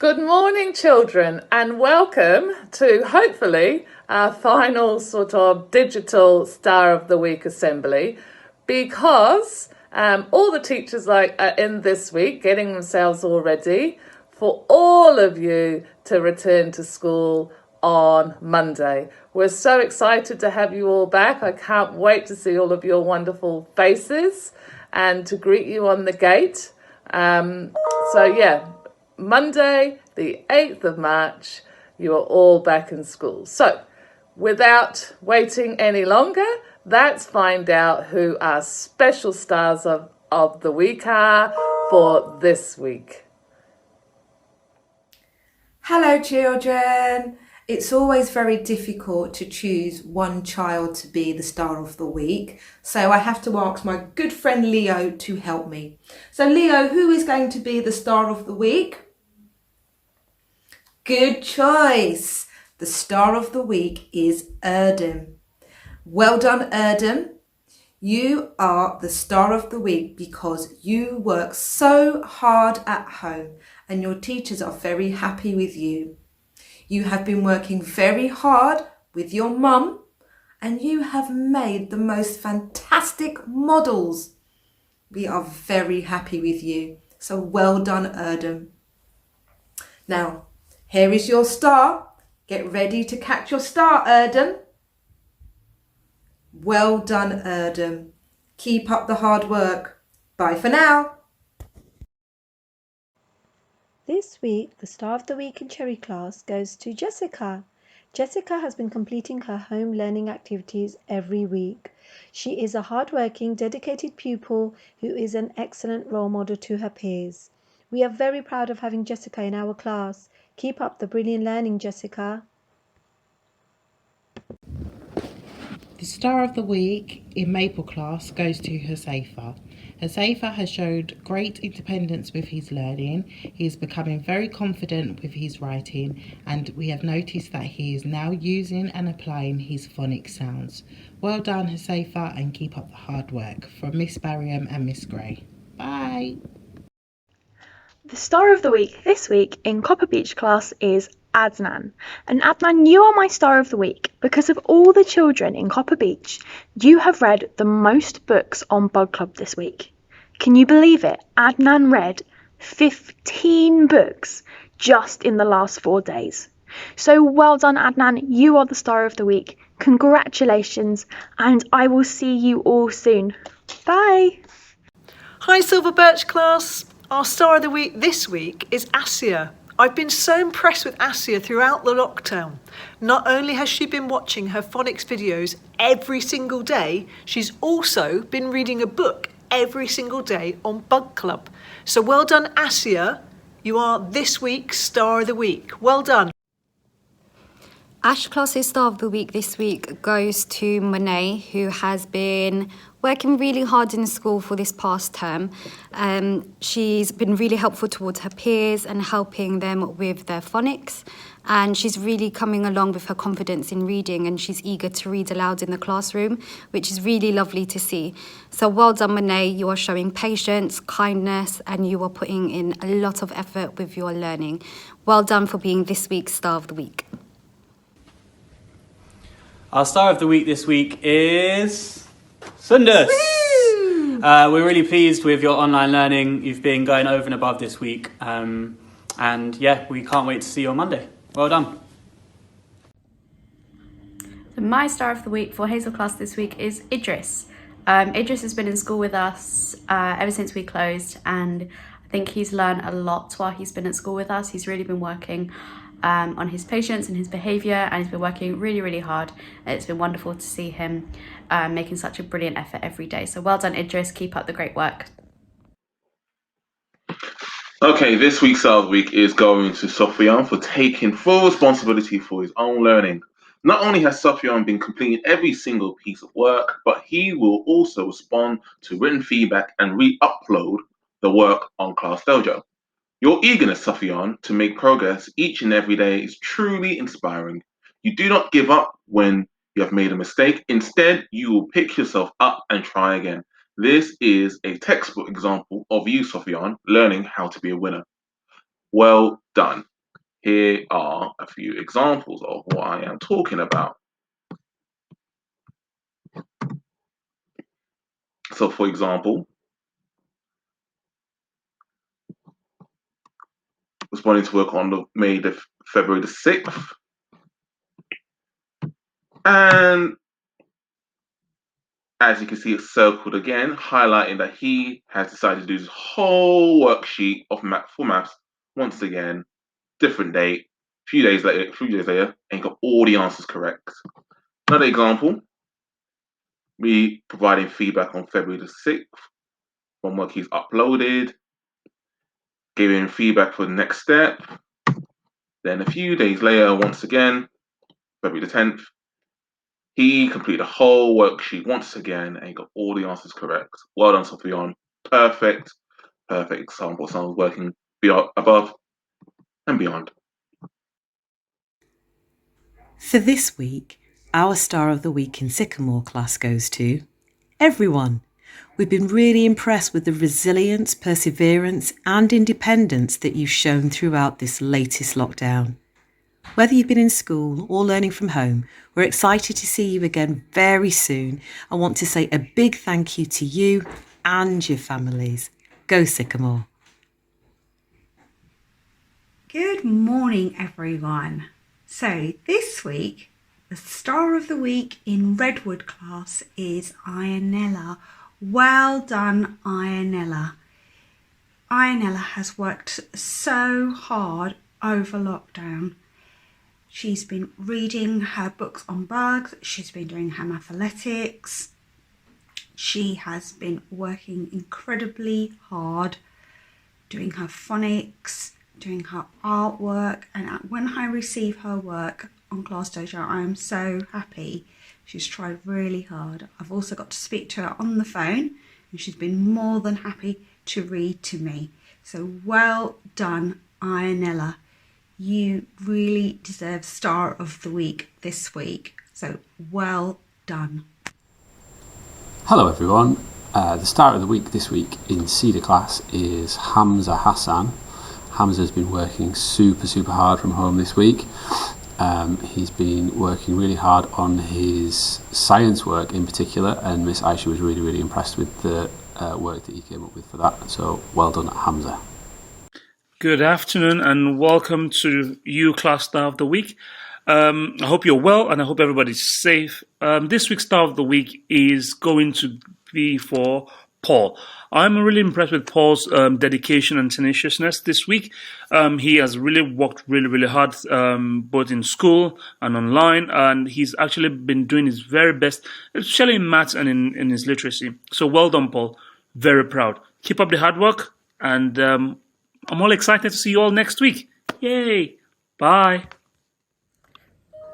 Good morning, children, and welcome to hopefully our final sort of digital Star of the Week assembly, because all the teachers are in this week getting themselves all ready for all of you to return to school on Monday. We're so excited to have you all back. I can't wait to see all of your wonderful faces and to greet you on the gate. Monday, the 8th of March, you are all back in school. So, without waiting any longer, let's find out who our special stars of the week are for this week. Hello, children. It's always very difficult to choose one child to be the star of the week, so I have to ask my good friend Leo to help me. So Leo, who is going to be the star of the week? Good choice. The star of the week is Erdem. Well done, Erdem. You are the star of the week because you work so hard at home and your teachers are very happy with you. You have been working very hard with your mum and you have made the most fantastic models. We are very happy with you. So well done, Erdem. Now, here is your star. Get ready to catch your star, Erdem. Well done, Erdem. Keep up the hard work. Bye for now. This week, the Star of the Week in Cherry class goes to Jessica. Jessica has been completing her home learning activities every week. She is a hardworking, dedicated pupil who is an excellent role model to her peers. We are very proud of having Jessica in our class. Keep up the brilliant learning, Jessica. The Star of the Week in Maple class goes to Josefa. Josefa has showed great independence with his learning. He is becoming very confident with his writing, and we have noticed that he is now using and applying his phonic sounds. Well done, Josefa, and keep up the hard work. From Miss Barriam and Miss Gray. Bye. The star of the week this week in Copper Beach class is Adnan. And Adnan, you are my star of the week because of all the children in Copper Beach. You have read the most books on Bug Club this week. Can you believe it? Adnan read 15 books just in the last 4 days. So well done, Adnan. You are the star of the week. Congratulations, and I will see you all soon. Bye. Hi, Silver Birch class. Our star of the week this week is Assia. I've been so impressed with Assia throughout the lockdown. Not only has she been watching her phonics videos every single day, she's also been reading a book every single day on Bug Club. So well done, Assia. You are this week's star of the week. Well done. Ash class's star of the week this week goes to Monet, who has been working really hard in school for this past term. She's been really helpful towards her peers and helping them with their phonics. And she's really coming along with her confidence in reading, and she's eager to read aloud in the classroom, which is really lovely to see. So well done, Monet. You are showing patience, kindness, and you are putting in a lot of effort with your learning. Well done for being this week's star of the week. Our star of the week this week is Sundas. We're really pleased with your online learning. You've been going over and above this week. And yeah, we can't wait to see you on Monday. Well done. My star of the week for Hazel class this week is Idris. Idris has been in school with us ever since we closed, and I think he's learned a lot while he's been at school with us. He's really been working on his patience and his behaviour, and he's been working really hard. It's been wonderful to see him making such a brilliant effort every day. So well done, Idris. Keep up the great work. Okay, this week's star of the week is going to Sofian for taking full responsibility for his own learning. Not only has Sofian been completing every single piece of work, but he will also respond to written feedback and re-upload the work on Class Dojo. Your eagerness, Sofian, to make progress each and every day is truly inspiring. You do not give up when you have made a mistake. Instead, you will pick yourself up and try again. This is a textbook example of you, Sofian, learning how to be a winner. Well done. Here are a few examples of what I am talking about. So, for example, responding to work on February the 6th, and as you can see, it's circled again, highlighting that he has decided to do this whole worksheet of maths once again, different date, a few days later, and got all the answers correct. Another example, me providing feedback on February the 6th from work he's uploaded, giving feedback for the next step. Then a few days later, once again, February the 10th, he completed a whole worksheet once again and got all the answers correct. Well done, Sofian. Perfect example. Someone's working above and beyond. For this week, our Star of the Week in Sycamore class goes to everyone. We've been really impressed with the resilience, perseverance and independence that you've shown throughout this latest lockdown. Whether you've been in school or learning from home, we're excited to see you again very soon and want to say a big thank you to you and your families. Go Sycamore. Good morning, everyone. So this week, the Star of the Week in Redwood class is Ironella. Well done, Ironella. Ironella has worked so hard over lockdown. She's been reading her books on bugs. She's been doing her mathletics. She has been working incredibly hard, doing her phonics, doing her artwork. And when I receive her work on Class Dojo, I am so happy. She's tried really hard. I've also got to speak to her on the phone, and she's been more than happy to read to me. So well done, Ironella. You really deserve Star of the Week this week. So well done. Hello everyone. The Star of the Week this week in Cedar class is Hamza Hassan. Hamza's been working super hard from home this week. He's been working really hard on his science work in particular, and Miss Aisha was really impressed with the work that he came up with for that. So well done, Hamza. Good afternoon and welcome to you Class Star of the Week. I hope you're well and I hope everybody's safe. This week's Star of the Week is going to be for Paul. I'm really impressed with Paul's dedication and tenaciousness this week. He has really worked really hard, both in school and online, and he's actually been doing his very best, especially in maths and in his literacy. So well done, Paul. Very proud. Keep up the hard work, and I'm all excited to see you all next week. Yay! Bye!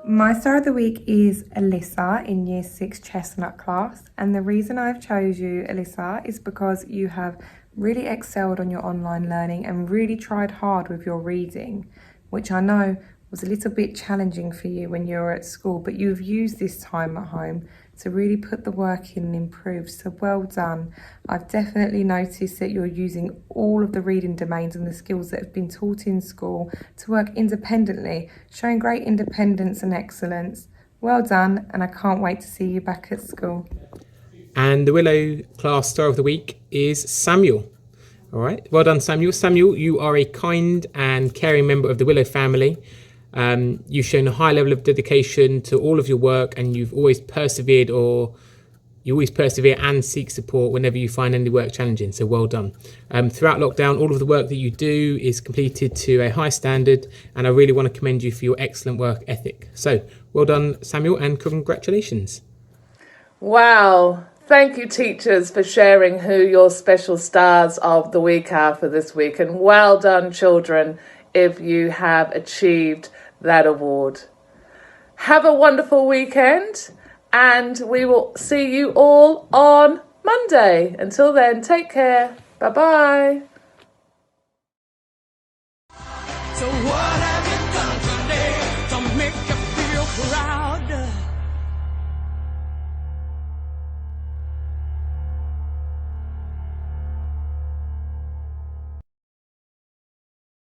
My Star of the Week is Alyssa in Year 6 Chestnut class, and the reason I've chose you, Alyssa, is because you have really excelled on your online learning and really tried hard with your reading, which I know was a little bit challenging for you when you were at school, but you've used this time at home to really put the work in and improve, so well done. I've definitely noticed that you're using all of the reading domains and the skills that have been taught in school to work independently, showing great independence and excellence. Well done, and I can't wait to see you back at school. And the Willow class Star of the Week is Samuel. All right, well done, Samuel. Samuel, you are a kind and caring member of the Willow family. You've shown a high level of dedication to all of your work, and you always persevere and seek support whenever you find any work challenging, so well done. Throughout lockdown, all of the work that you do is completed to a high standard, and I really want to commend you for your excellent work ethic. So well done, Samuel, and congratulations. Wow. Thank you, teachers, for sharing who your special stars of the week are for this week. And well done, children, if you have achieved that award. Have a wonderful weekend, and we will see you all on Monday. Until then, take care. Bye-bye. So what have you done today to make you feel proud?